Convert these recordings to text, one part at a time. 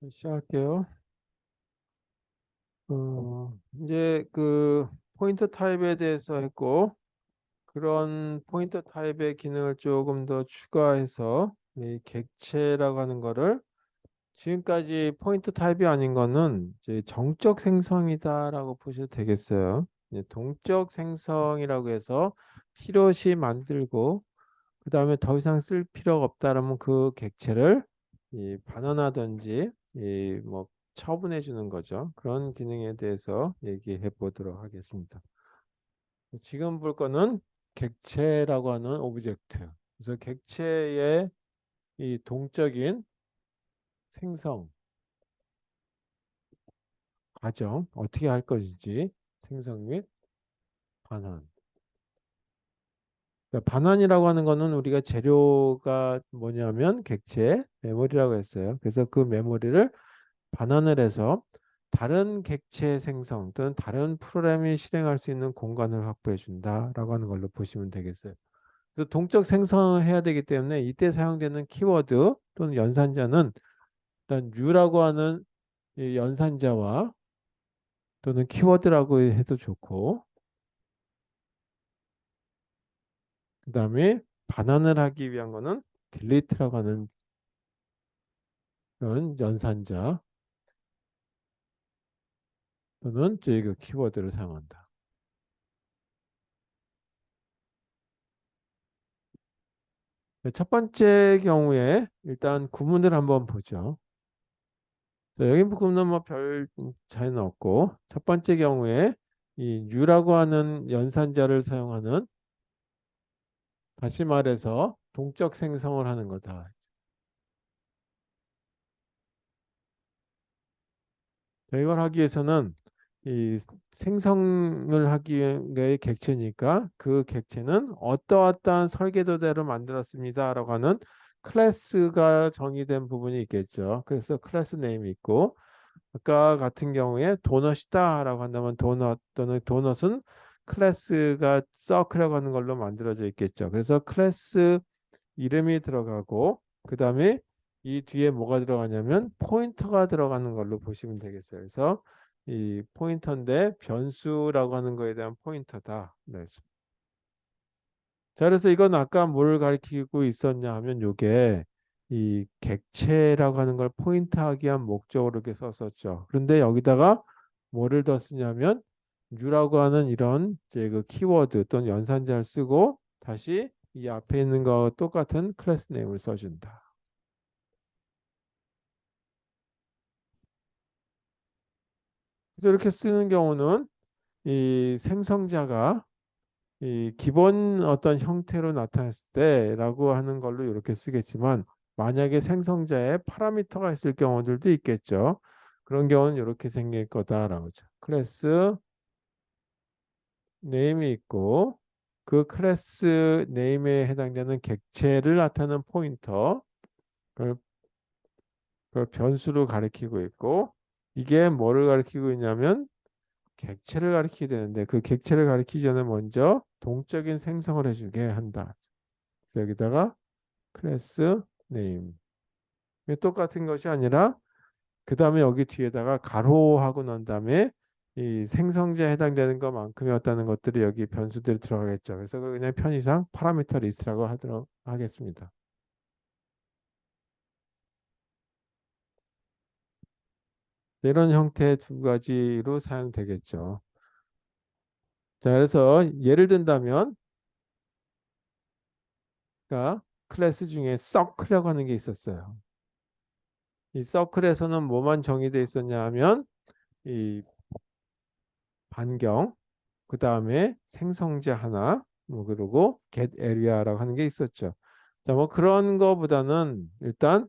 시작할게요. 이제 그 포인터 타입에 대해서 했고, 그런 포인터 타입의 기능을 조금 더 추가해서 이 객체라고 하는 거를, 지금까지 포인터 타입이 아닌 거는 이제 정적 생성이다라고 보셔도 되겠어요. 이제 동적 생성이라고 해서 필요시 만들고, 그 다음에 더 이상 쓸 필요가 없다라면 그 객체를 반환하든지 뭐 처분해 주는 거죠. 그런 기능에 대해서 얘기해 보도록 하겠습니다. 지금 볼 거는 객체라고 하는 오브젝트. 그래서 객체의 이 동적인 생성 과정 어떻게 할 것인지, 생성 및 반환. 그러니까 반환이라고 하는 거는 우리가 재료가 뭐냐면 객체 메모리라고 했어요. 그래서 그 메모리를 반환을 해서 다른 객체 생성 또는 다른 프로그램이 실행할 수 있는 공간을 확보해 준다라고 하는 걸로 보시면 되겠어요. 그래서 동적 생성을 해야 되기 때문에 이때 사용되는 키워드 또는 연산자는 일단 U라고 하는 이 연산자와 또는 키워드라고 해도 좋고, 그 다음에 반환을 하기 위한 거는 delete라고 하는 그런 연산자 또는 저희 그 키워드를 사용한다. 첫 번째 경우에 일단 구문을 한번 보죠. 자, 여기 부분은 뭐 별 차이는 없고, 첫 번째 경우에 이 U라고 하는 연산자를 사용하는, 다시 말해서 동적 생성을 하는 거다. 자, 이걸 하기 위해서는 이 생성을 하기 위해 객체니까 그 객체는 어떠어떠한 설계도대로 만들었습니다라고 하는 클래스가 정의된 부분이 있겠죠. 그래서 클래스 네임이 있고, 아까 같은 경우에 도넛이다라고 한다면 도넛 또는 도넛은 클래스가 서클이라고 하는 걸로 만들어져 있겠죠. 그래서 클래스 이름이 들어가고, 그 다음에 이 뒤에 뭐가 들어가냐면 포인터가 들어가는 걸로 보시면 되겠어요. 그래서 이 포인터인데 변수라고 하는 거에 대한 포인터다. 네. 자, 그래서 이건 아까 뭘 가리키고 있었냐 하면 요게 이 객체라고 하는 걸 포인트하기 위한 목적으로 이렇게 썼었죠. 그런데 여기다가 뭐를 더 쓰냐면 U라고 하는 이런 이제 그 키워드 또는 연산자를 쓰고 다시 이 앞에 있는 거와 똑같은 클래스 네임을 써준다. 그래서 이렇게 쓰는 경우는 이 생성자가 이 기본 어떤 형태로 나타났을 때라고 하는 걸로 이렇게 쓰겠지만, 만약에 생성자에 파라미터가 있을 경우들도 있겠죠. 그런 경우는 이렇게 생길 거다라고 하죠. 클래스 네임이 있고, 그 클래스 네임에 해당되는 객체를 나타내는 포인터, 그걸, 그걸 변수로 가리키고 있고, 이게 뭐를 가리키고 있냐면 객체를 가리키게 되는데, 그 객체를 가리키기 전에 먼저 동적인 생성을 해주게 한다. 여기다가 클래스 네임. 똑같은 것이 아니라 그 다음에 여기 뒤에다가 가로하고 난 다음에 이 생성자에 해당되는 것만큼이었다는 것들이 여기 변수들이 들어가겠죠. 그래서 그걸 그냥 편의상 파라미터 리스트라고 하도록 하겠습니다. 이런 형태의 두 가지로 사용되겠죠. 자, 그래서 예를 든다면, 그러니까 클래스 중에 서클이라고 하는 게 있었어요. 이 서클에서는 뭐만 정의되어 있었냐 하면 이 반경, 그 다음에 생성자 하나, 뭐 그리고 get area라고 하는 게 있었죠. 자, 뭐 그런 거보다는 일단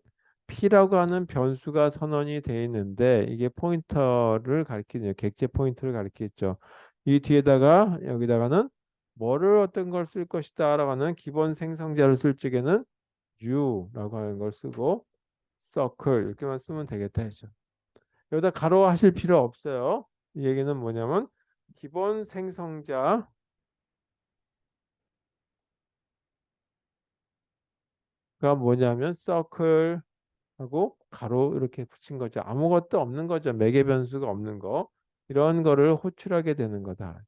P라고 하는 변수가 선언이 돼 있는데 이게 포인터를 가리키는 객체 포인터를 가리키겠죠. 이 뒤에다가 여기다가는 뭐를 어떤 걸 쓸 것이다라고 하는 기본 생성자를 쓸 적에는 U라고 하는 걸 쓰고 circle 이렇게만 쓰면 되겠다 했죠. 여기다 가로 하실 필요 없어요. 이 얘기는 뭐냐면 기본 생성자가 뭐냐면 circle하고 가로 이렇게 붙인 거죠. 아무것도 없는 거죠. 매개 변수가 없는 거. 이런 거를 호출하게 되는 거다.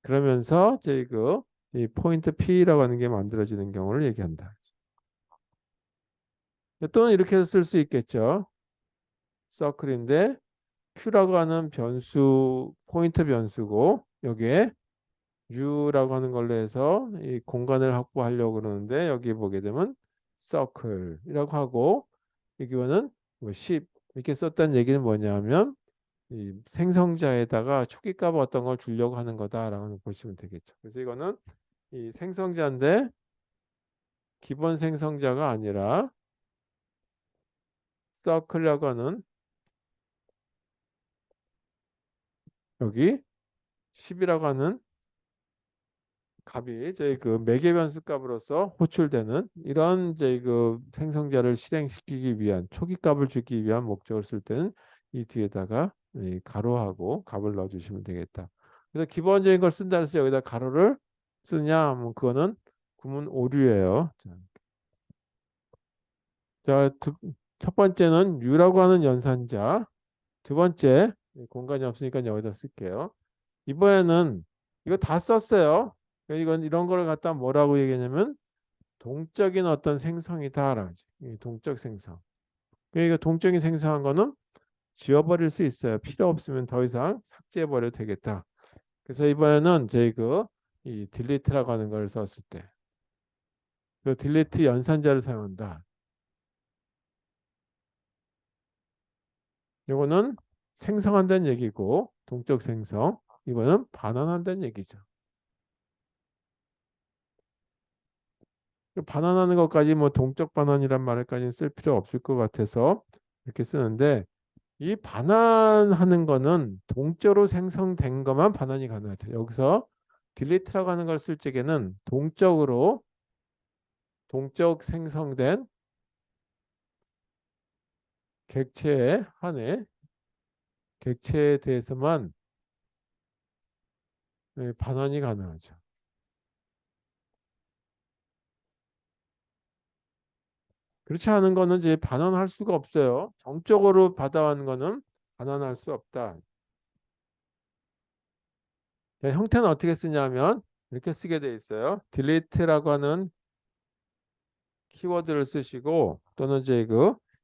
그러면서 저희 이 포인트 P라고 하는 게 만들어지는 경우를 얘기한다. 또는 이렇게 쓸 수 있겠죠. 서클인데 Q라고 하는 변수, 포인트 변수고 여기에 U라고 하는 걸로 해서 이 공간을 확보하려고 그러는데 여기 보게 되면 circle이라고 하고 이거는 뭐 10 이렇게 썼다는 얘기는 뭐냐면 이 생성자에다가 초기값 어떤 걸 주려고 하는 거다라고 보시면 되겠죠. 그래서 이거는 이 생성자인데 기본 생성자가 아니라 circle이라고 하는 여기 10이라고 하는 값이 저희 매개 변수 값으로서 호출되는 이런 저희 생성자를 실행시키기 위한 초기 값을 주기 위한 목적을 쓸 때는 이 뒤에다가 이 가로하고 값을 넣어 주시면 되겠다. 그래서 기본적인 걸 쓴다 해서 여기다 가로를 쓰냐 뭐 그거는 구문 오류예요. 자, 첫 번째는 U라고 하는 연산자. 두 번째 공간이 없으니까 여기다 쓸게요. 이번에는 이거 다 썼어요. 이건 이런 거를 갖다 뭐라고 얘기하냐면 동적인 어떤 생성이다라고 하죠. 동적 생성. 그러니까 동적인 생성한 거는 지워버릴 수 있어요. 필요 없으면 더 이상 삭제해버려도 되겠다. 그래서 이번에는 저희 이 딜리트라고 하는 걸 썼을 때 그 딜리트 연산자를 사용한다. 이거는 생성한다는 얘기고 동적 생성. 이거는 반환한다는 얘기죠. 반환하는 것까지 뭐 동적 반환이란 말을까지 쓸 필요 없을 것 같아서 이렇게 쓰는데 이 반환하는 거는 동적으로 생성된 것만 반환이 가능하죠. 여기서 딜리트라고 하는 걸 쓸 적에는 동적 생성된 객체에 한해 객체에 대해서만 반환이 가능하죠. 그렇지 않은 거는 이제 반환할 수가 없어요. 정적으로 받아온 거는 반환할 수 없다. 형태는 어떻게 쓰냐면 이렇게 쓰게 돼 있어요. delete라고 하는 키워드를 쓰시고 또는 이제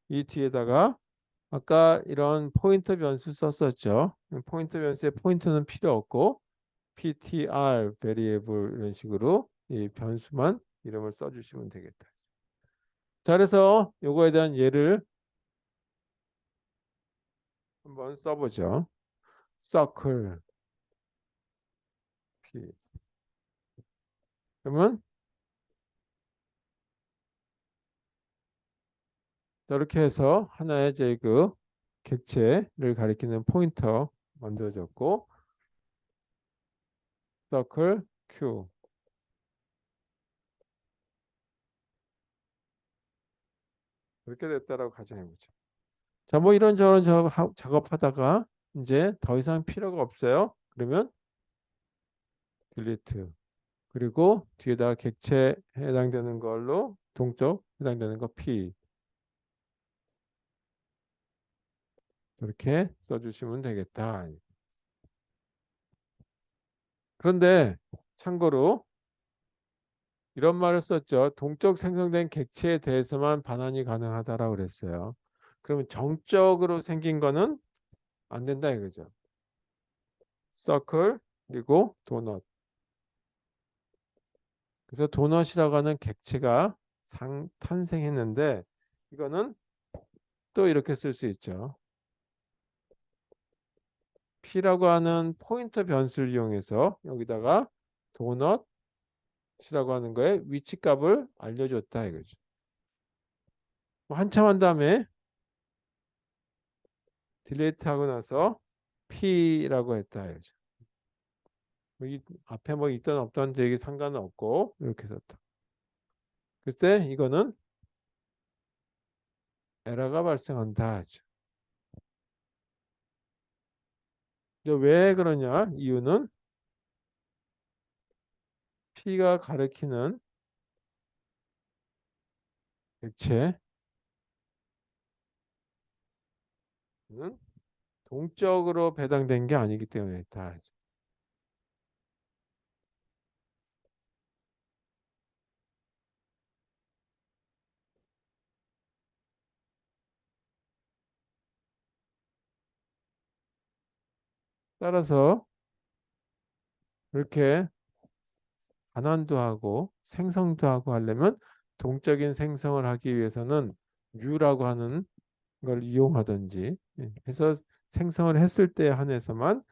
이 뒤에다가 아까 이런 포인터 변수 썼었죠. 포인터 변수의 포인터는 필요 없고 ptr variable 이런 식으로 이 변수만 이름을 써주시면 되겠다. 자, 그래서 요거에 대한 예를 한번 써보죠. circle p 그러면 이렇게 해서 하나의 이제 객체를 가리키는 포인터 만들어졌고 circle q 이렇게 됐다라고 가정해 보죠. 자, 뭐 이런저런 작업하다가 이제 더 이상 필요가 없어요. 그러면 딜리트 그리고 뒤에다가 객체에 해당되는 걸로 동적 해당되는 거 P 이렇게 써주시면 되겠다. 그런데 참고로 이런 말을 썼죠. 동적 생성된 객체에 대해서만 반환이 가능하다라고 그랬어요. 그러면 정적으로 생긴 거는 안 된다 이거죠. 서클 그리고 도넛. 그래서 도넛이라고 하는 객체가 탄생했는데 이거는 또 이렇게 쓸 수 있죠. P라고 하는 포인터 변수를 이용해서 여기다가 도넛이라고 하는 거에 위치값을 알려줬다 이거죠. 뭐 한참 한 다음에 딜리트 하고 나서 P라고 했다 이거죠. 뭐이 앞에 뭐 있던 없던 되게 상관은 없고 이렇게 썼다. 그때 이거는 에러가 발생한다 하죠. 왜 그러냐? 이유는 P가 가리키는 객체 는 동적으로 배당된 게 아니기 때문에 다. 따라서 이렇게 반환도 하고 생성도 하고 하려면 동적인 생성을 하기 위해서는 U라고 하는 걸 이용하든지 해서 생성을 했을 때 한해서만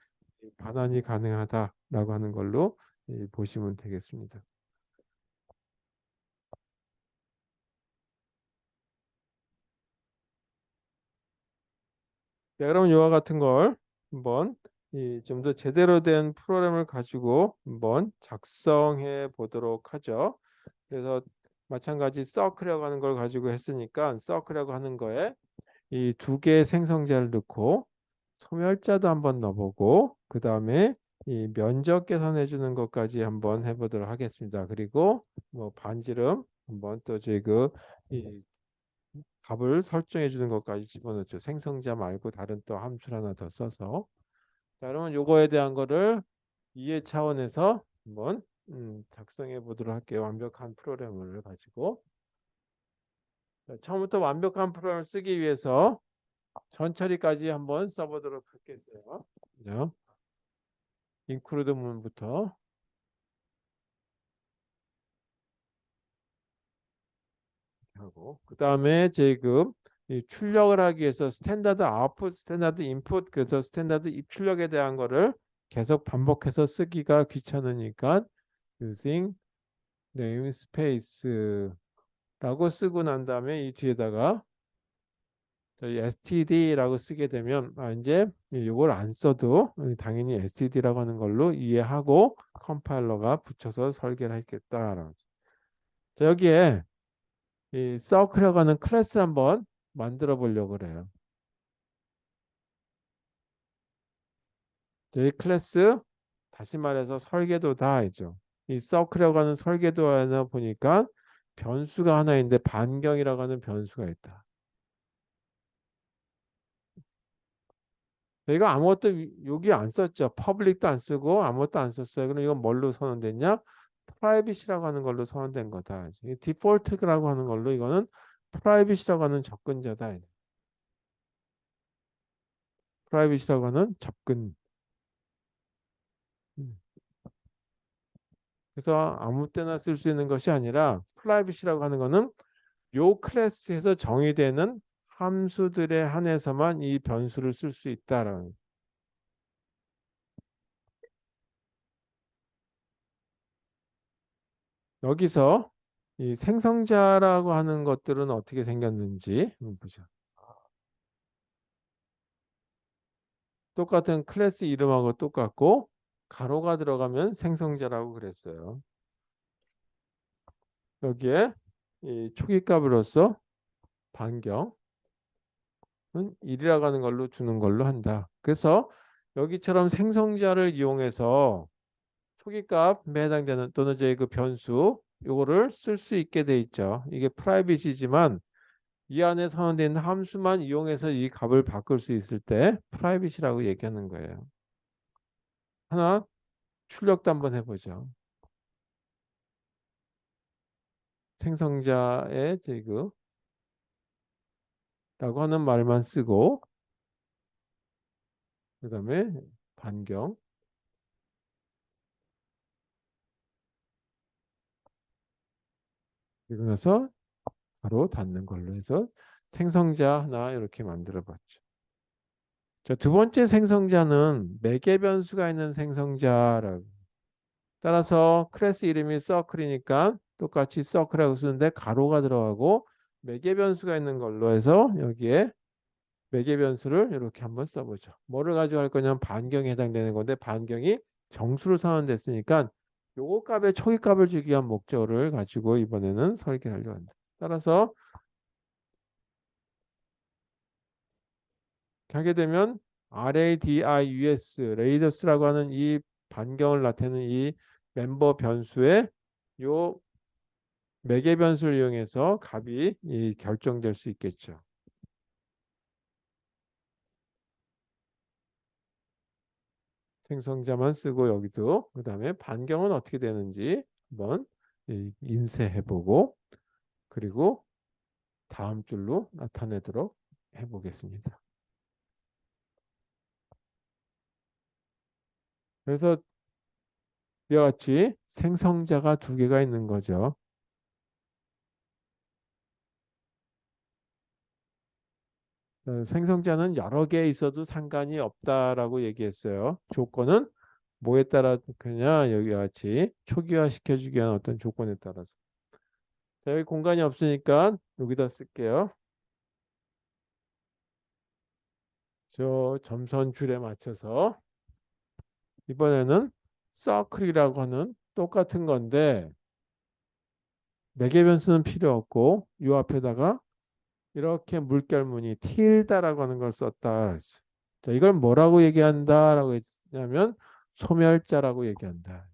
반환이 가능하다라고 하는 걸로 보시면 되겠습니다. 자, 그럼 이와 같은 걸 한번 좀 더 제대로 된 프로그램을 가지고 한번 작성해 보도록 하죠. 그래서 마찬가지 서클이라고 하는 걸 가지고 했으니까 서클이라고 하는 거에 이 두 개의 생성자를 넣고 소멸자도 한번 넣어보고 그 다음에 이 면적 계산해 주는 것까지 한번 해보도록 하겠습니다. 그리고 뭐 반지름 한번 또 저희 이 값을 설정해 주는 것까지 집어넣죠. 생성자 말고 다른 또 함수를 하나 더 써서. 자, 그러면 요거에 대한 거를 이해 차원에서 한번 작성해 보도록 할게요. 완벽한 프로그램을 가지고. 자, 처음부터 완벽한 프로그램을 쓰기 위해서 전처리까지 한번 써보도록 하겠어요. 자, include 문부터 하고 그 다음에 지금 이 출력을 하기 위해서 스탠다드 아웃풋, 스탠다드 인풋, 그래서 스탠다드 입출력에 대한 거를 계속 반복해서 쓰기가 귀찮으니까 using namespace라고 쓰고 난 다음에 이 뒤에다가 저희 std라고 쓰게 되면 이제 이걸 안 써도 당연히 std라고 하는 걸로 이해하고 컴파일러가 붙여서 설계를 했겠다라고. 자, 여기에 이 서클이라고 하는 클래스를 한번 만들어 보려고 그래요. 이 클래스 다시 말해서 설계도다 알죠. 이 서클이라고 하는 설계도에 보니까 변수가 하나 있는데 반경이라고 하는 변수가 있다. 저희가 아무것도 여기 안 썼죠. 퍼블릭도 안 쓰고 아무것도 안 썼어요. 그럼 이건 뭘로 선언됐냐? 프라이빗이라고 하는 걸로 선언된 거다. 디폴트라고 하는 걸로 이거는 프라이빗이라고 하는 접근자다. 프라이빗이라고 하는 접근. 음. 그래서 아무 때나 쓸 수 있는 것이 아니라 프라이빗이라고 하는 거는 요 클래스에서 정의되는 함수들에 한해서만 이 변수를 쓸 수 있다라는. 여기서 이 생성자라고 하는 것들은 어떻게 생겼는지 한번 보죠. 똑같은 클래스 이름하고 똑같고 가로가 들어가면 생성자라고 그랬어요. 여기에 이 초기값으로서 반경은 1이라고 하는 걸로 주는 걸로 한다. 그래서 여기처럼 생성자를 이용해서 초기값에 해당되는 또는 이제 그 변수 요거를 쓸 수 있게 돼 있죠. 이게 프라이빗이지만 이 안에 선언된 함수만 이용해서 이 값을 바꿀 수 있을 때 프라이빗이라고 얘기하는 거예요. 하나 출력도 한번 해보죠. 생성자의 제그라고 하는 말만 쓰고 그 다음에 반경 그리고 나서 바로 닫는 걸로 해서 생성자 하나 이렇게 만들어 봤죠. 자, 두 번째 생성자는 매개 변수가 있는 생성자라고. 따라서 클래스 이름이 서클이니까 똑같이 서클이라고 쓰는데 가로가 들어가고 매개 변수가 있는 걸로 해서 여기에 매개 변수를 이렇게 한번 써보죠. 뭐를 가지고 할 거냐면 반경에 해당되는 건데 반경이 정수로 선언됐으니까 요거 값의 초기 값을 주기 위한 목적을 가지고 이번에는 설계하려고 한다. 따라서 하게 되면 RADIUS, 레이더스라고 하는 이 반경을 나타내는 이 멤버 변수의 요 매개 변수를 이용해서 값이 결정될 수 있겠죠. 생성자만 쓰고 여기도 그다음에 반경은 어떻게 되는지 한번 인쇄해보고 그리고 다음 줄로 나타내도록 해보겠습니다. 그래서 이와 같이 생성자가 두 개가 있는 거죠. 생성자는 여러 개 있어도 상관이 없다라고 얘기했어요. 조건은 뭐에 따라 그냥 여기와 같이 초기화 시켜주기 위한 어떤 조건에 따라서. 자, 여기 공간이 없으니까 여기다 쓸게요. 저 점선 줄에 맞춰서 이번에는 서클이라고 하는 똑같은 건데 매개 변수는 필요 없고 이 앞에다가 이렇게 물결무늬 틸다라고 하는 걸 썼다 그랬어요. 자, 이걸 뭐라고 얘기한다라고 했냐면 소멸자라고 얘기한다.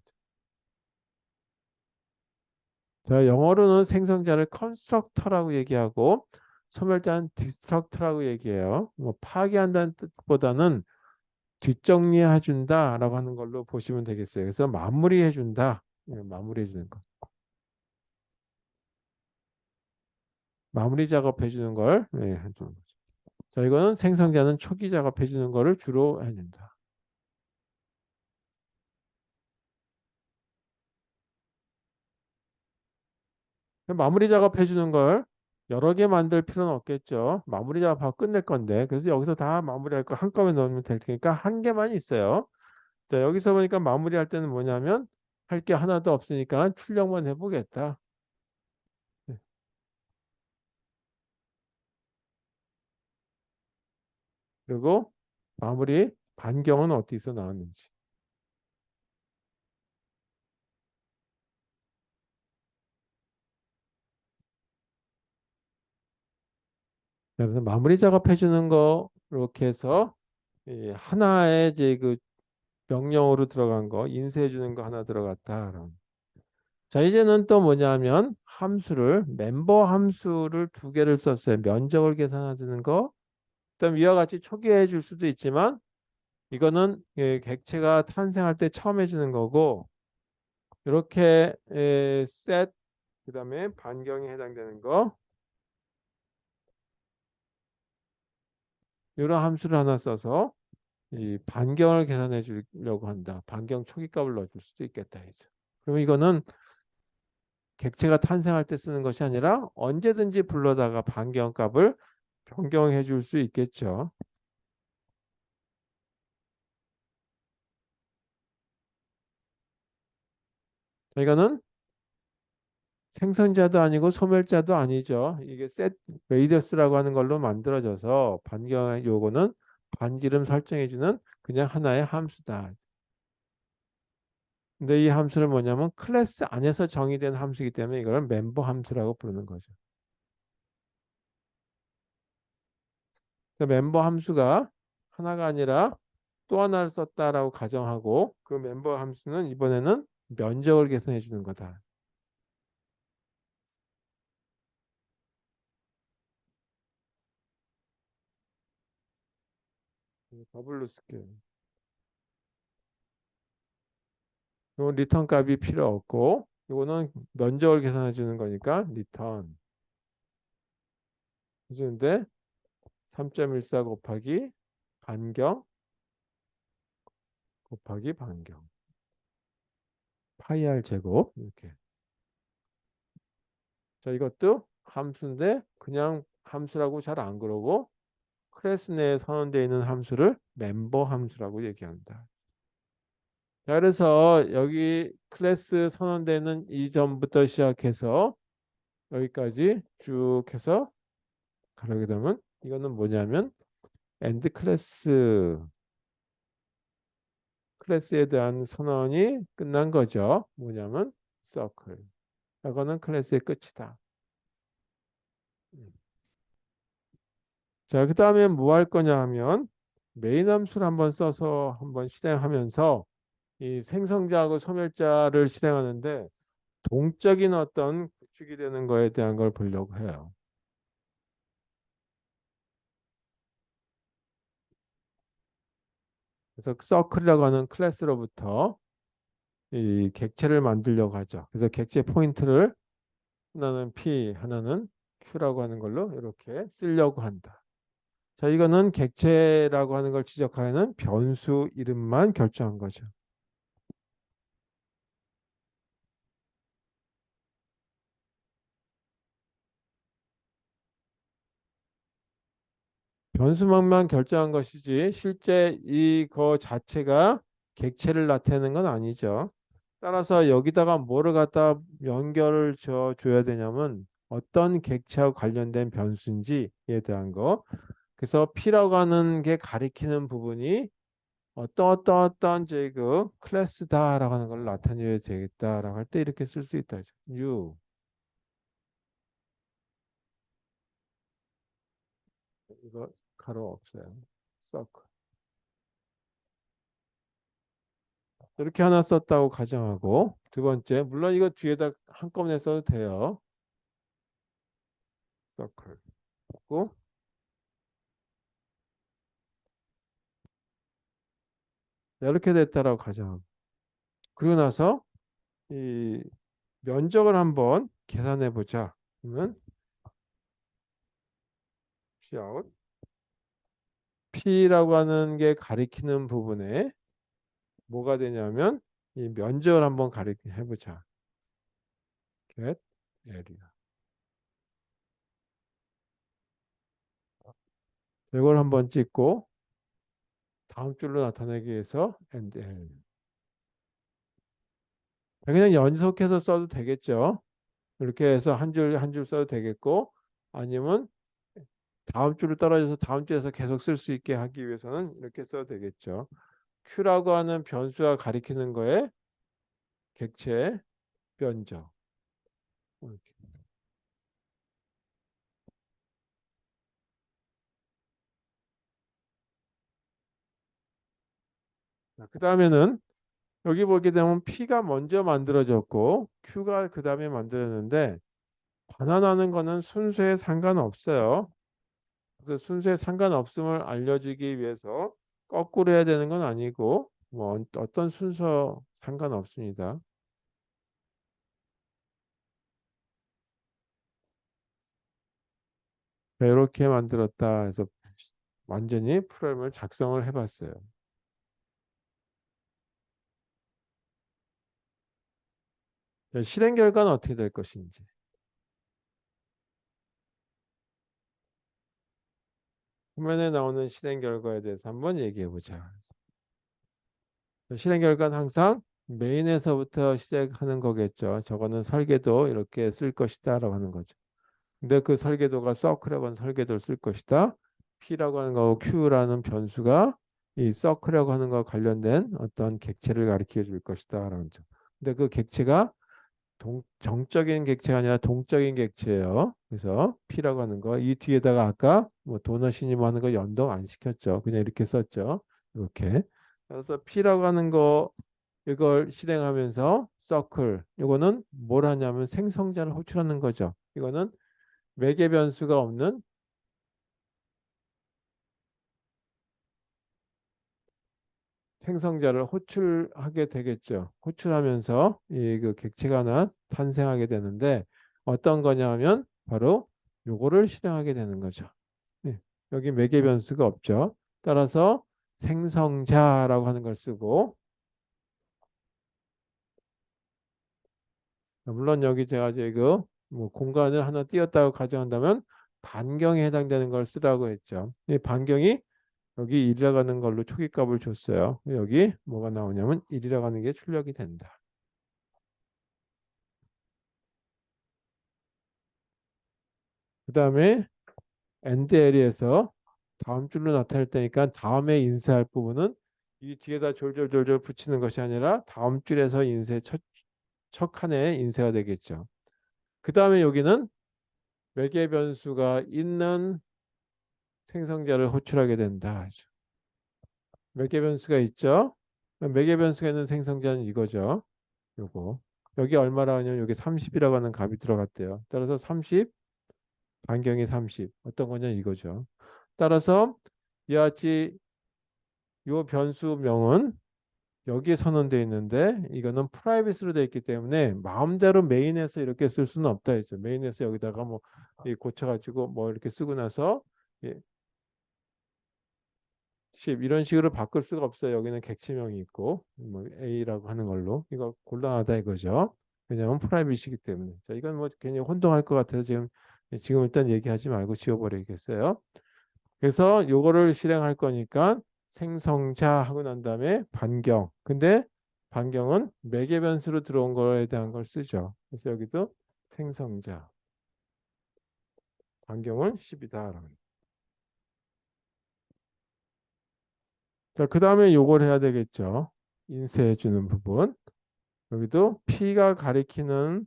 자, 영어로는 생성자를 constructor라고 얘기하고 소멸자는 destructor라고 얘기해요. 뭐 파괴한다는 뜻보다는 뒷정리해준다라고 하는 걸로 보시면 되겠어요. 그래서 마무리해준다. 마무리해주는 거. 마무리 작업해주는 걸 해주는 거죠. 자, 이거는 생성자는 초기 작업해주는 거를 주로 해준다. 마무리 작업해주는 걸 여러 개 만들 필요는 없겠죠. 마무리 작업하고 끝낼 건데. 그래서 여기서 다 마무리할 거 한꺼번에 넣으면 될 테니까 한 개만 있어요. 자, 여기서 보니까 마무리할 때는 뭐냐면 할 게 하나도 없으니까 출력만 해보겠다. 네. 그리고 마무리 반경은 어디서 나왔는지. 그래서 마무리 작업해 주는 거 이렇게 해서 하나의 이제 그 명령어로 들어간 거 인쇄해 주는 거 하나 들어갔다. 그럼. 자, 이제는 또 뭐냐면 함수를 멤버 함수를 두 개를 썼어요. 면적을 계산하는 거. 그다음 이와 같이 초기화해 줄 수도 있지만 이거는 객체가 탄생할 때 처음 해주는 거고 이렇게 set 그다음에 반경에 해당되는 거 이런 함수를 하나 써서 이 반경을 계산해 주려고 한다. 반경 초기값을 넣어줄 수도 있겠다. 이죠. 그러면 이거는 객체가 탄생할 때 쓰는 것이 아니라 언제든지 불러다가 반경값을 변경해 줄 수 있겠죠. 자, 이거는 생성자도 아니고 소멸자도 아니죠. 이게 set radius라고 하는 걸로 만들어져서 반경 요거는 반지름 설정해 주는 그냥 하나의 함수다. 근데 이 함수는 뭐냐면 클래스 안에서 정의된 함수이기 때문에 이걸 멤버 함수라고 부르는 거죠. 그 멤버 함수가 하나가 아니라 또 하나를 썼다라고 가정하고 그 멤버 함수는 이번에는 면적을 계산해 주는 거다. 더블로 쓸게요. 요 리턴 값이 필요 없고 이거는 면적을 계산해 주는 거니까 리턴 해주는데 3.14 곱하기 반경 곱하기 반경 파이 r 제곱 이렇게. 자, 이것도 함수인데 그냥 함수라고 잘 안 그러고 클래스 내에 선언되어 있는 함수를 멤버 함수라고 얘기한다. 자, 그래서 여기 클래스 선언되는 이전부터 시작해서 여기까지 쭉 해서 가르게 되면 이거는 뭐냐면 엔드 클래스에 대한 선언이 끝난 거죠. 뭐냐면 서클. 이거는 클래스의 끝이다. 음. 자, 그 다음에 뭐 할 거냐 하면 메인 함수를 한번 써서 한번 실행하면서 이 생성자하고 소멸자를 실행하는데 동적인 어떤 구축이 되는 거에 대한 걸 보려고 해요. 그래서 서클이라고 하는 클래스로부터 이 객체를 만들려고 하죠. 그래서 객체 포인트를 하나는 P, 하나는 Q라고 하는 걸로 이렇게 쓰려고 한다. 자, 이거는 객체라고 하는 걸 지적하는 변수 이름만 결정한 거죠. 변수만만 결정한 것이지 실제 이거 자체가 객체를 나타내는 건 아니죠. 따라서 여기다가 뭐를 갖다 연결을 줘야 되냐면 어떤 객체하고 관련된 변수인지에 대한 거. 그래서 P라고 하는 게 가리키는 부분이 어떤 이제 그 클래스다라고 하는 걸 나타내야 되겠다라고 할 때 이렇게 쓸 수 있다. U 이거 가로 없어요. 서클 이렇게 하나 썼다고 가정하고 두 번째 물론 이거 뒤에다 한꺼번에 써도 돼요. 서클 고 이렇게 됐다라고 가정하고 그리고 나서 이 면적을 한번 계산해 보자. 그러면 Pout P라고 하는 게 가리키는 부분에 뭐가 되냐면 이 면적을 한번 가리켜 보자. get area. 이걸 한번 찍고 다음 줄로 나타내기 위해서 and L. 그냥 연속해서 써도 되겠죠. 이렇게 해서 한 줄 한 줄 써도 되겠고 아니면 다음 줄로 떨어져서 다음 줄에서 계속 쓸 수 있게 하기 위해서는 이렇게 써도 되겠죠. Q라고 하는 변수가 가리키는 거에 객체 면적. 이렇게. 그 다음에는 여기 보게 되면 P가 먼저 만들어졌고 Q가 그 다음에 만들었는데 반환하는 거는 순서에 상관없어요. 그래서 순서에 상관없음을 알려주기 위해서 거꾸로 해야 되는 건 아니고 뭐 어떤 순서 상관없습니다. 이렇게 만들었다 해서 완전히 프로그램을 작성을 해봤어요. 실행 결과는 어떻게 될 것인지. 화면에 나오는 실행 결과에 대해서 한번 얘기해 보자. 실행 결과는 항상 메인에서부터 시작하는 거겠죠. 저거는 설계도 이렇게 쓸 것이다라고 하는 거죠. 근데 그 설계도가 서클이라고 하는 설계도를 쓸 것이다. P라고 하는 거하고 Q라는 변수가 이 서클이라고 하는 거와 관련된 어떤 객체를 가리켜 줄 것이다라는 거죠. 근데 그 객체가 정적인 객체가 아니라 동적인 객체예요. 그래서 P라고 하는 거 이 뒤에다가 아까 뭐 도너시님 하는 거 연동 안 시켰죠. 그냥 이렇게 썼죠. 이렇게. 그래서 P라고 하는 거 이걸 실행하면서 서클 이거는 뭘 하냐면 생성자를 호출하는 거죠. 이거는 매개 변수가 없는 생성자를 호출하게 되겠죠. 호출하면서 이 그 객체가 하나 탄생하게 되는데 어떤 거냐 하면 바로 요거를 실행하게 되는 거죠. 예, 여기 매개 변수가 없죠. 따라서 생성자라고 하는 걸 쓰고 물론 여기 제가 이제 뭐 공간을 하나 띄웠다고 가정한다면 반경에 해당되는 걸 쓰라고 했죠. 이 반경이 여기 1이라고 하는 걸로 초기값을 줬어요. 여기 뭐가 나오냐면 1이라고 하는 게 출력이 된다. 그 다음에 end area에서 다음 줄로 나타낼 테니까 다음에 인쇄할 부분은 이 뒤에다 졸졸졸졸 붙이는 것이 아니라 다음 줄에서 인쇄 첫 칸에 인쇄가 되겠죠. 그 다음에 여기는 매개 변수가 있는 생성자를 호출하게 된다. 매개 변수가 있죠. 매개 변수가 있는 생성자는 이거죠. 요거. 여기 얼마라 하냐면 여기 30이라고 하는 값이 들어갔대요. 따라서 30, 반경이 30. 어떤 거냐 이거죠. 따라서 이와 같이 요 변수명은 여기에 선언되어 있는데 이거는 프라이빗으로 되어 있기 때문에 마음대로 메인에서 이렇게 쓸 수는 없다 했죠. 메인에서 여기다가 뭐 고쳐가지고 뭐 이렇게 쓰고 나서 예, 10 이런 식으로 바꿀 수가 없어요. 여기는 객체명이 있고 뭐 A라고 하는 걸로 이거 곤란하다 이거죠. 왜냐하면 프라이빗이기 때문에. 자, 이건 뭐 괜히 혼동할 것 같아서 지금 일단 얘기하지 말고 지워버리겠어요. 그래서 요거를 실행할 거니까 생성자 하고 난 다음에 반경. 근데 반경은 매개 변수로 들어온 거에 대한 걸 쓰죠. 그래서 여기도 생성자 반경은 10이다. 자, 그 다음에 요걸 해야 되겠죠. 인쇄해 주는 부분. 여기도 P가 가리키는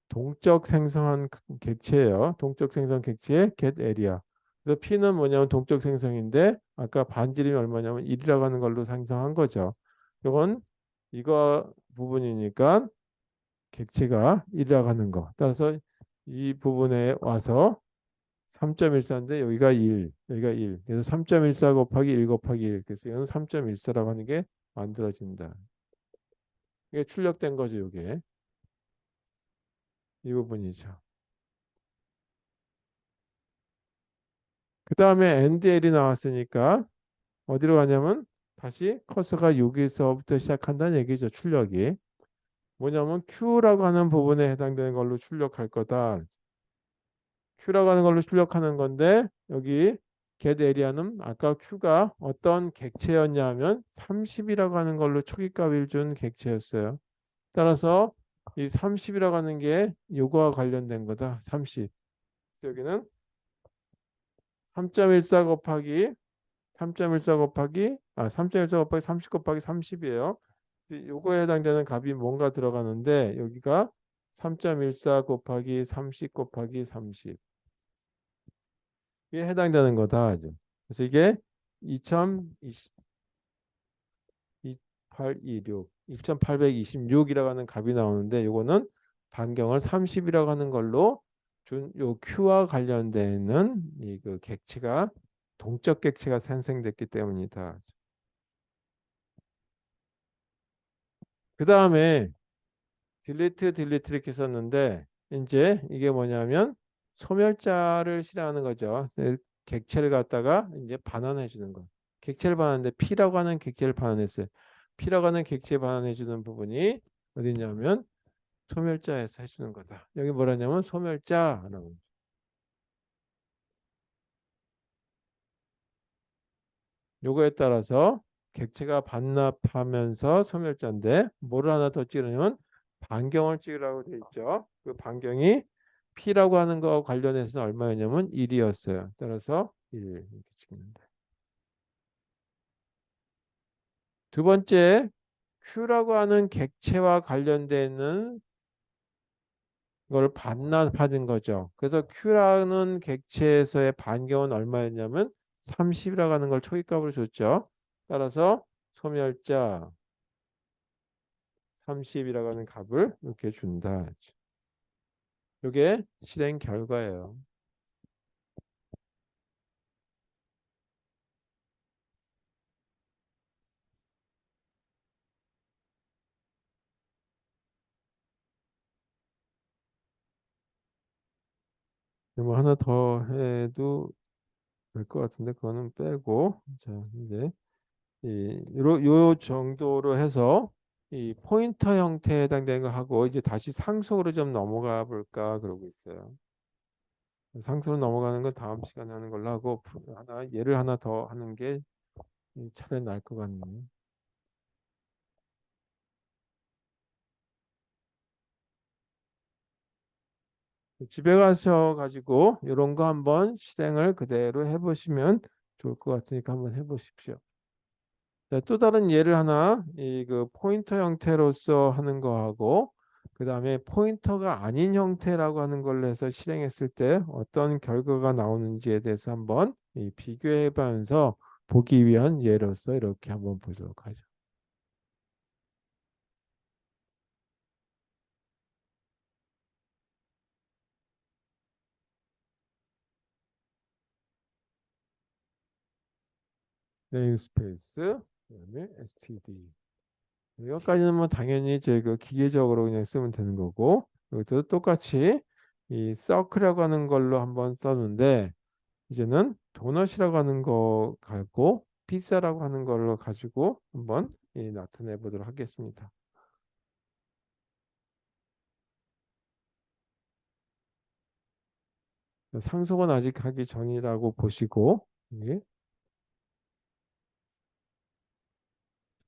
동적 생성한 객체예요. 동적 생성 객체의 get area. 그래서 P는 뭐냐면 동적 생성인데 아까 반지름이 얼마냐면 1이라고 하는 걸로 생성한 거죠. 이건 이거 부분이니까 객체가 1이라고 하는 거. 따라서 이 부분에 와서 3.14인데 여기가 1, 여기가 1. 그래서 3.14 곱하기 1 곱하기 1. 그래서 이건 3.14라고 하는 게 만들어진다. 이게 출력된 거죠, 이게. 이 부분이죠. 그 다음에 NDL이 나왔으니까 어디로 가냐면 다시 커서가 여기서부터 시작한다는 얘기죠. 출력이. 뭐냐면 Q라고 하는 부분에 해당되는 걸로 출력할 거다. Q라고 하는 걸로 출력하는 건데 여기 get area는 아까 Q가 어떤 객체였냐면 30이라고 하는 걸로 초기값을 준 객체였어요. 따라서 이 30이라고 하는 게 요거와 관련된 거다. 30. 여기는 3.14 곱하기 3.14 곱하기 3.14 곱하기 30 곱하기 30이에요. 요거에 해당되는 값이 뭔가 들어가는데 여기가 3.14 곱하기 30 곱하기 30 이게 해당되는 거다 하죠. 그래서 이게 2.2826 2826이라고 하는 값이 나오는데 요거는 반경을 30이라고 하는 걸로 준 요 Q와 관련되는 이 그 객체가 동적 객체가 생성됐기 때문이다. 그 다음에 딜리트 이렇게 썼는데 이제 이게 뭐냐면 소멸자를 실행하는 거죠. 객체를 갖다가 이제 반환해 주는 거. 객체를 반환하는데 P라고 하는 객체를 반환했어요. P라고 하는 객체 반환해 주는 부분이 어디냐면 소멸자에서 해주는 거다. 여기 뭐라냐면 소멸자라고. 요거에 따라서 객체가 반납하면서 소멸자인데 뭐를 하나 더 찍으려면 반경을 찍으라고 돼 있죠. 그 반경이 P라고 하는 거와 관련해서 얼마였냐면 1이었어요. 따라서 1 이렇게 찍는다. 두 번째 Q라고 하는 객체와 관련되는 걸 반납하는 거죠. 그래서 Q라는 객체에서의 반경은 얼마였냐면 30이라고 하는 걸 초기값으로 줬죠. 따라서 소멸자 30이라고 하는 값을 이렇게 준다. 이게 실행 결과예요. 뭐 하나 더 해도 될 것 같은데 그거는 빼고 자 이제 요 정도로 해서 이 포인터 형태에 해당되는 거 하고 이제 다시 상속으로 좀 넘어가 볼까 그러고 있어요. 상속으로 넘어가는 건 다음 시간에 하는 걸로 하고 예를 하나 더 하는 게 차라리 나을 것 같네요. 집에 가셔 가지고 이런 거 한번 실행을 그대로 해보시면 좋을 것 같으니까 한번 해보십시오. 자, 또 다른 예를 하나 이 그 포인터 형태로서 하는 거하고 그 다음에 포인터가 아닌 형태라고 하는 걸로 해서 실행했을 때 어떤 결과가 나오는지에 대해서 한번 비교해 보면서 보기 위한 예로서 이렇게 한번 보도록 하죠. 네임스페이스 그다음에 std. 이것까지는 뭐 당연히 이제 그 기계적으로 그냥 쓰면 되는 거고, 여기도 똑같이 이 서클이라고 하는 걸로 한번 썼는데, 이제는 도넛이라고 하는 거 갖고 피자라고 하는 걸로 가지고 한번 나타내 보도록 하겠습니다. 상속은 아직 하기 전이라고 보시고, 예,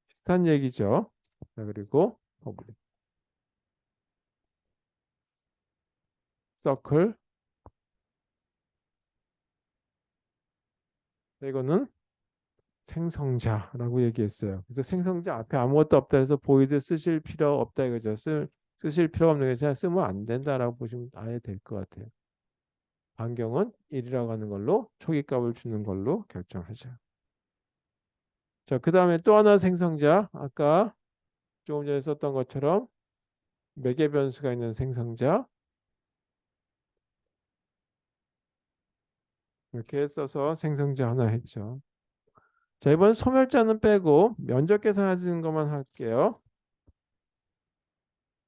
비슷한 얘기죠. 자, 그리고 서클, 이거는 생성자라고 얘기했어요. 그래서 생성자 앞에 아무것도 없다 해서 보이드 쓰실 필요 없다 이거죠. 쓰실 필요가 없는 게 그냥 쓰면 안 된다라고 보시면 아예 될 것 같아요. 반경은 1이라고 하는 걸로 초기값을 주는 걸로 결정하죠. 자, 그 다음에 또 하나 생성자. 아까 조금 전에 썼던 것처럼 매개 변수가 있는 생성자. 이렇게 써서 생성자 하나 했죠. 자, 이번 소멸자는 빼고 면적 계산하는 것만 할게요.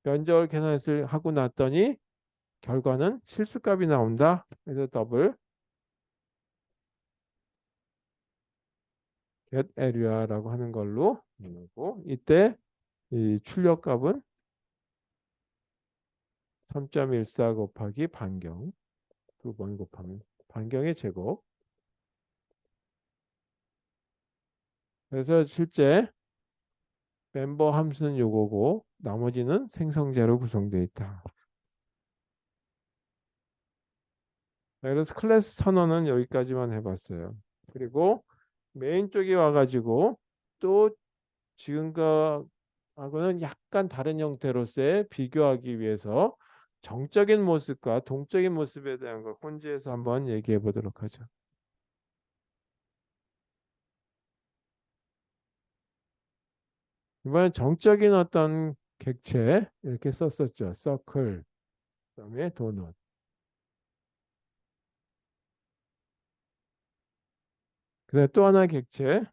면적을 계산했을 하고 났더니 결과는 실수값이 나온다. 그래서 더블 get area라고 하는 걸로 누르고, 이때 이 출력값은 3.14 곱하기 반경, 두 번 곱하면 반경의 제곱. 그래서 실제 멤버 함수는 요거고 나머지는 생성자로 구성되어 있다. 그래서 클래스 선언은 여기까지만 해봤어요. 그리고 메인 쪽에 와가지고 또 지금과하고는 약간 다른 형태로서의 비교하기 위해서 정적인 모습과 동적인 모습에 대한 걸 혼재해서 한번 얘기해 보도록 하죠. 이번엔 정적인 어떤 객체 이렇게 썼었죠. 서클, 그다음에 도넛. 그다음에 또 하나 객체.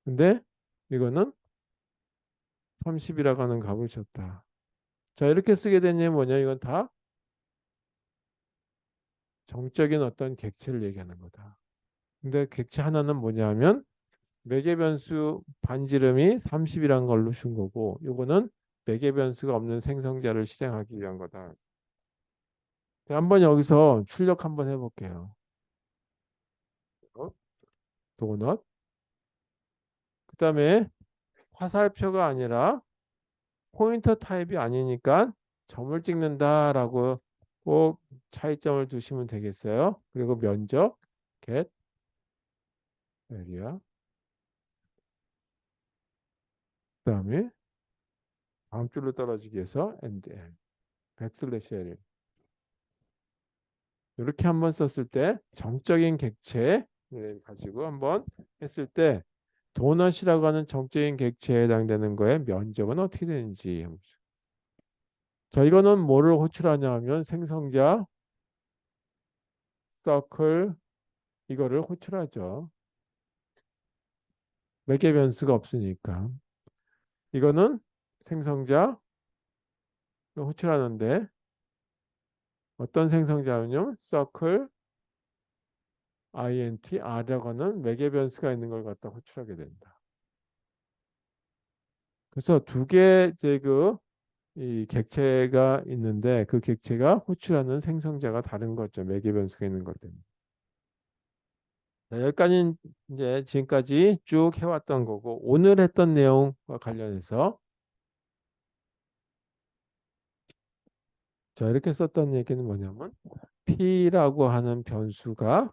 근데 이거는 30이라고 하는 값을 줬다. 자, 이렇게 쓰게 된 게 뭐냐? 이건 다 정적인 어떤 객체를 얘기하는 거다. 근데 객체 하나는 뭐냐면 매개 변수 반지름이 30이란 걸로 준 거고, 요거는 매개 변수가 없는 생성자를 실행하기 위한 거다. 자, 한번 여기서 출력 한번 해볼게요. 도넛. 그다음에 화살표가 아니라 포인터 타입이 아니니까 점을 찍는다라고 꼭 차이점을 두시면 되겠어요. 그리고 면적 get area. 그다음에 다음 줄로 떨어지기 위해서 and l 백슬래시 l. 이렇게 한번 썼을 때 정적인 객체를 가지고 한번 했을 때 도넛이라고 하는 정적인 객체에 해당되는 거의 면적은 어떻게 되는지. 자, 이거는 뭐를 호출하냐 하면 생성자, 서클, 이거를 호출하죠. 매개 변수가 없으니까. 이거는 생성자 호출하는데 어떤 생성자는요? 서클, int, r이라고 하는 매개 변수가 있는 걸 갖다 호출하게 된다. 그래서 두 개 이제 이 객체가 있는데 그 객체가 호출하는 생성자가 다른 거죠. 매개 변수가 있는 것 때문에. 자, 여기까지 이제 지금까지 쭉 해왔던 거고, 오늘 했던 내용과 관련해서 자, 이렇게 썼던 얘기는 뭐냐면 P라고 하는 변수가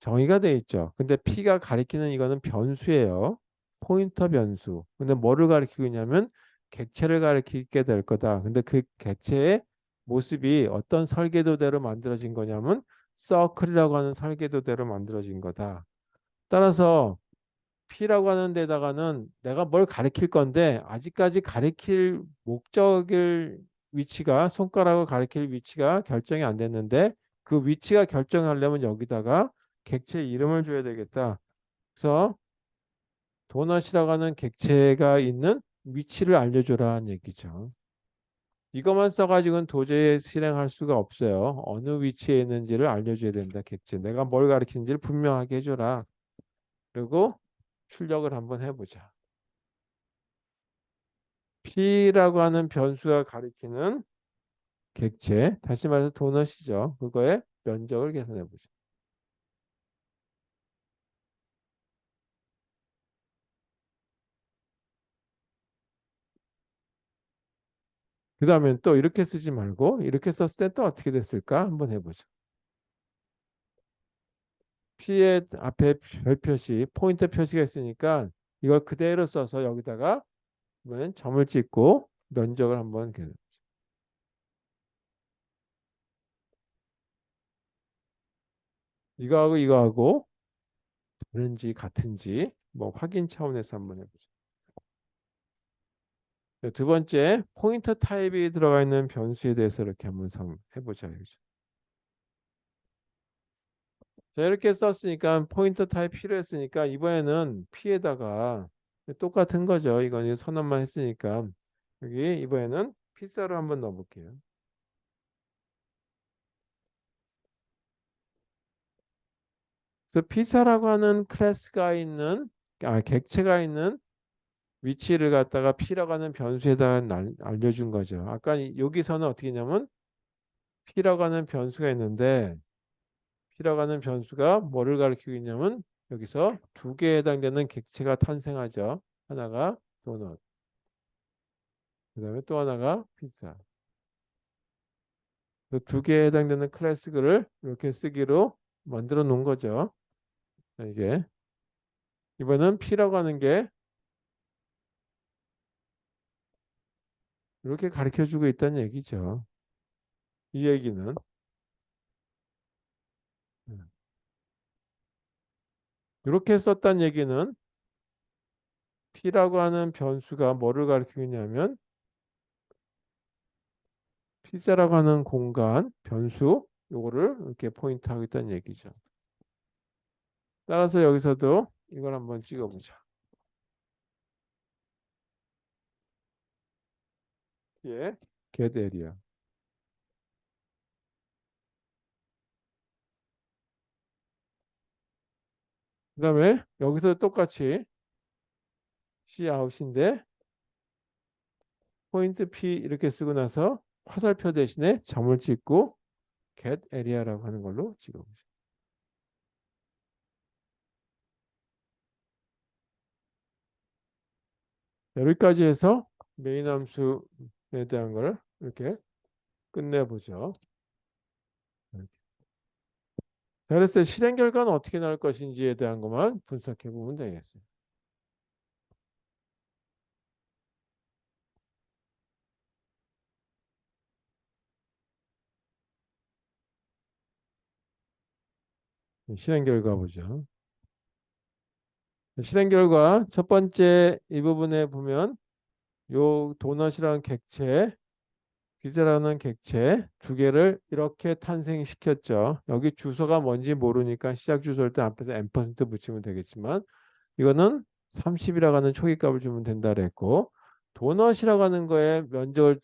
정의가 돼 있죠. 근데 P가 가리키는 이거는 변수예요. 포인터 변수. 근데 뭐를 가리키고 있냐면 객체를 가리키게 될 거다. 근데 그 객체의 모습이 어떤 설계도대로 만들어진 거냐면 서클이라고 하는 설계도대로 만들어진 거다. 따라서 P라고 하는 데다가는 내가 뭘 가리킬 건데 아직까지 가리킬 목적일 위치가 손가락을 가리킬 위치가 결정이 안 됐는데 그 위치가 결정하려면 여기다가 객체 이름을 줘야 되겠다. 그래서 도넛이라고 하는 객체가 있는 위치를 알려줘라는 얘기죠. 이것만 써가지고는 도저히 실행할 수가 없어요. 어느 위치에 있는지를 알려줘야 된다, 객체. 내가 뭘 가리키는지를 분명하게 해줘라. 그리고 출력을 한번 해보자. P라고 하는 변수가 가리키는 객체, 다시 말해서 도넛이죠. 그거의 면적을 계산해보자. 그 다음엔 또 이렇게 쓰지 말고 이렇게 썼을 때 또 어떻게 됐을까? 한번 해보자. P의 앞에 별 표시, 포인터 표시가 있으니까 이걸 그대로 써서 여기다가 그러면 점을 찍고 면적을 한번 이거하고 다른지 같은지 뭐 확인 차원에서 한번 해보죠. 두 번째 포인터 타입이 들어가 있는 변수에 대해서 이렇게 한번 해보자. 자, 이렇게 썼으니까 포인터 타입 필요했으니까 이번에는 P에다가 똑같은 거죠. 이건 선언만 했으니까 여기 이번에는 피사로 한번 넣어볼게요. 그래서 피사라고 하는 클래스가 있는 객체가 있는 위치를 갖다가 P라고 하는 변수에다가 알려준 거죠. 아까 여기서는 어떻게 했냐면 P라고 하는 변수가 있는데 P라고 하는 변수가 뭐를 가리키고 있냐면 여기서 두 개에 해당되는 객체가 탄생하죠. 하나가 도넛, 그 다음에 또 하나가 피자. 두 개에 해당되는 클래스를 이렇게 쓰기로 만들어 놓은 거죠. 이게 이번엔 P라고 하는 게 이렇게 가르쳐 주고 있다는 얘기죠. 이 얘기는 이렇게 썼다는 얘기는 P라고 하는 변수가 뭐를 가리키고 있냐면 피자라고 하는 공간 변수 요거를 이렇게 포인트하고 있다는 얘기죠. 따라서 여기서도 이걸 한번 찍어보자. 예, get area. 그 다음에 여기서 똑같이 cout인데 포인트 P 이렇게 쓰고 나서 화살표 대신에 점을 찍고 get area라고 하는 걸로 찍어보죠. 여기까지 해서 메인 함수에 대한 걸 이렇게 끝내보죠. 자, 그래서 실행 결과는 어떻게 나올 것인지에 대한 것만 분석해 보면 되겠어요. 실행 결과 보죠. 실행 결과 첫 번째 이 부분에 보면 요 도넛이라는 객체, 피자라는 객체 두 개를 이렇게 탄생시켰죠. 여기 주소가 뭔지 모르니까 시작 주소일 때 앞에서 %, 붙이면 되겠지만 이거는 30이라고 하는 초기값을 주면 된다 그랬고 도넛이라고 하는 거에 면적을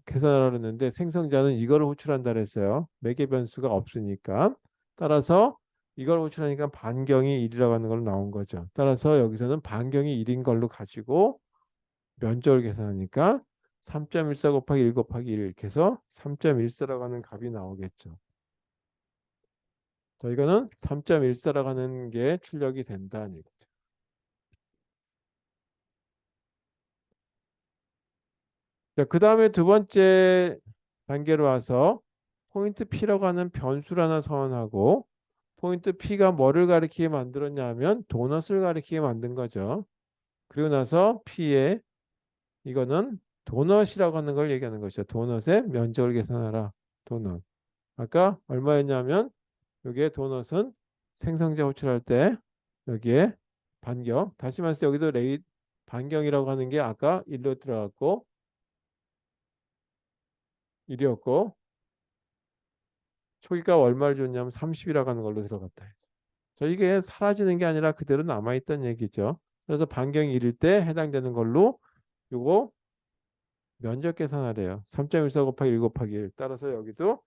계산하라고 했는데 생성자는 이걸 호출한다 그랬어요. 매개 변수가 없으니까. 따라서 이걸 호출하니까 반경이 1이라고 하는 걸로 나온 거죠. 따라서 여기서는 반경이 1인 걸로 가지고 면적을 계산하니까 3.14 곱하기 1 곱하기 1 이렇게 해서 3.14라고 하는 값이 나오겠죠. 자, 이거는 3.14라고 하는 게 출력이 된다는 얘기죠. 자, 그 다음에 두 번째 단계로 와서 포인트 P라고 하는 변수를 하나 선언하고 포인트 P가 뭐를 가리키게 만들었냐면 도넛을 가리키게 만든 거죠. 그리고 나서 P에 이거는 도넛이라고 하는 걸 얘기하는 것이죠. 도넛의 면적을 계산하라. 도넛. 아까 얼마였냐면 여기에 도넛은 생성자 호출할 때 여기에 반경. 다시 말해서 여기도 반경이라고 하는 게 아까 1로 들어갔고 1이었고 초기가 얼마를 줬냐면 30이라고 하는 걸로 들어갔다. 저 이게 사라지는 게 아니라 그대로 남아있던 얘기죠. 그래서 반경이 1일 때 해당되는 걸로 요거 면적 계산하래요. 3.14 곱하기 1 곱하기 1. 따라서 여기도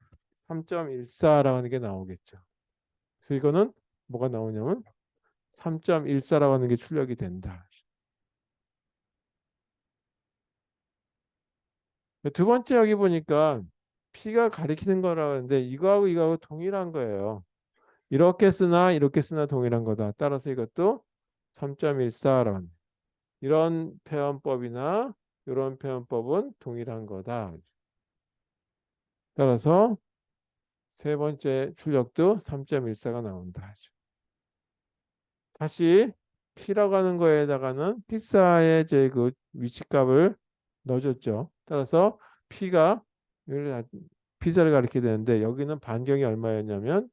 3.14라고 하는 게 나오겠죠. 그래서 이거는 뭐가 나오냐면 3.14라고 하는 게 출력이 된다. 두 번째 여기 보니까 P가 가리키는 거라고 하는데 이거하고 이거하고 동일한 거예요. 이렇게 쓰나 이렇게 쓰나 동일한 거다. 따라서 이것도 3.14라는 이런 표현법이나 이런 표현법은 동일한 거다. 따라서 세 번째 출력도 3.14가 나온다. 다시 P라고 하는 거에다가는 피사의 제 그 위치값을 넣어줬죠. 따라서 P가 피자를 가리키게 되는데 여기는 반경이 얼마였냐면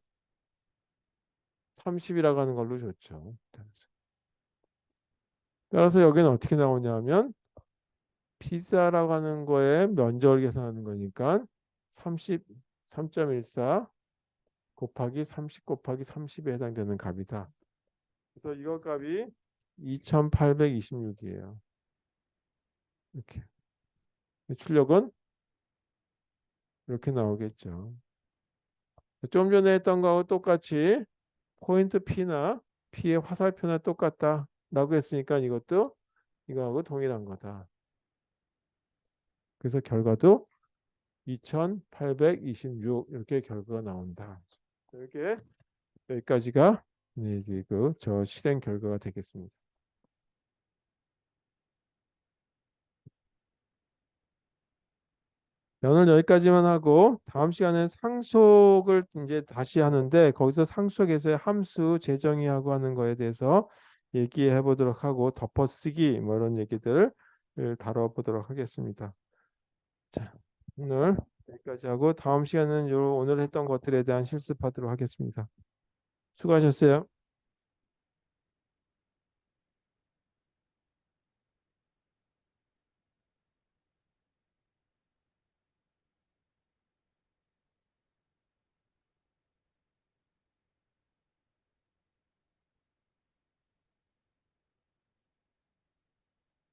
30이라고 하는 걸로 줬죠. 따라서 여기는 어떻게 나오냐면 피자라고 하는 거에 면적을 계산하는 거니까 30, 3.14 곱하기 30 곱하기 30에 해당되는 값이다. 그래서 이거 값이 2826이에요. 이렇게. 출력은 이렇게 나오겠죠. 좀 전에 했던 거하고 똑같이 포인트 P나 P의 화살표나 똑같다 라고 했으니까 이것도 이거하고 동일한 거다. 그래서 결과도 2826 이렇게 결과가 나온다. 이렇게 여기까지가 이제 그저 실행 결과가 되겠습니다. 오늘 여기까지만 하고 다음 시간엔 상속을 이제 다시 하는데 거기서 상속에서의 함수 재정의하고 하는 거에 대해서 얘기해 보도록 하고 덮어쓰기 뭐 이런 얘기들을 다뤄보도록 하겠습니다. 자, 오늘 여기까지 하고 다음 시간은 오늘 했던 것들에 대한 실습하도록 하겠습니다. 수고하셨어요.